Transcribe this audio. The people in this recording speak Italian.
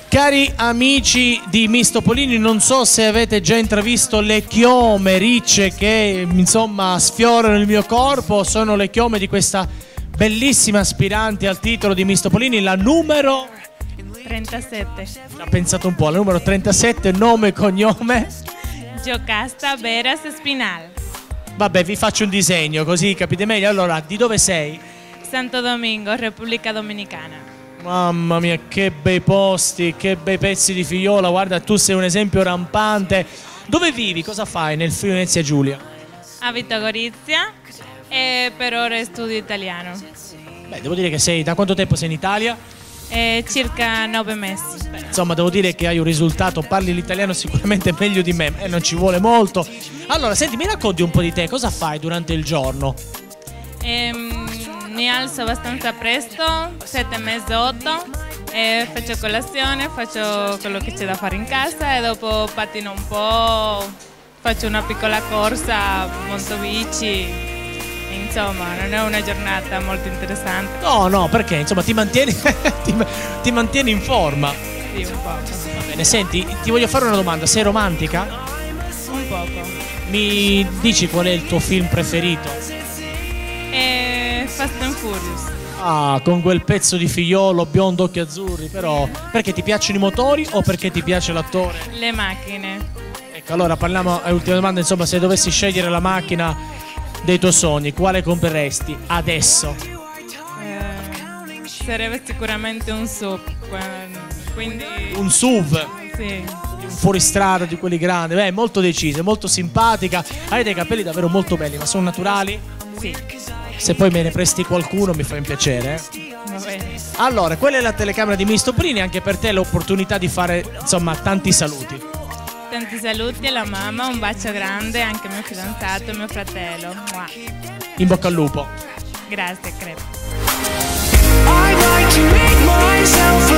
Cari amici di Mistopolini, non so se avete già intravisto le chiome ricce che insomma sfiorano il mio corpo. Sono le chiome di questa bellissima aspirante al titolo di Mistopolini, la numero 37. Ha pensato un po', la numero 37, nome e cognome? Giocasta Veras Espinal. Vabbè, vi faccio un disegno così capite meglio. Allora, di dove sei? Santo Domingo, Repubblica Dominicana. Mamma mia, che bei posti, che bei pezzi di figliola. Guarda, tu sei un esempio rampante. Dove vivi? Cosa fai nel Friuli Venezia Giulia? Abito a Gorizia e per ora studio italiano. Beh, devo dire che sei, da quanto tempo sei in Italia? Circa 9 mesi. Insomma, devo dire che hai un risultato, parli l'italiano sicuramente meglio di me, non ci vuole molto. Allora, senti, mi racconti un po' di te, cosa fai durante il giorno? Mi alzo abbastanza presto, 7:30, 8, faccio colazione, faccio quello che c'è da fare in casa e dopo pattino un po', faccio una piccola corsa, monto bici, insomma non è una giornata molto interessante. No, perché insomma ti mantieni, ti mantieni in forma. Sì, un po'. Va bene, senti, ti voglio fare una domanda, sei romantica? Un poco. Mi dici qual è il tuo film preferito? Fast and Furious. Ah, con quel pezzo di figliolo biondo, occhi azzurri, però perché ti piacciono i motori o perché ti piace l'attore? Le macchine. Ecco, allora parliamo, ultima domanda, insomma, se dovessi scegliere la macchina dei tuoi sogni, quale compreresti adesso? Sarebbe sicuramente un SUV, quindi... Un SUV? Sì. Un fuoristrada di quelli grandi, beh, molto decisa, molto simpatica, hai dei capelli davvero molto belli, ma sono naturali? Sì. Se poi me ne presti qualcuno mi fa un piacere. Va bene. Allora, quella è la telecamera di Mistopolini, anche per te l'opportunità di fare, insomma, tanti saluti. Tanti saluti alla mamma, un bacio grande anche al mio fidanzato e mio fratello. Mua. In bocca al lupo. Grazie, credo. I'd like to make myself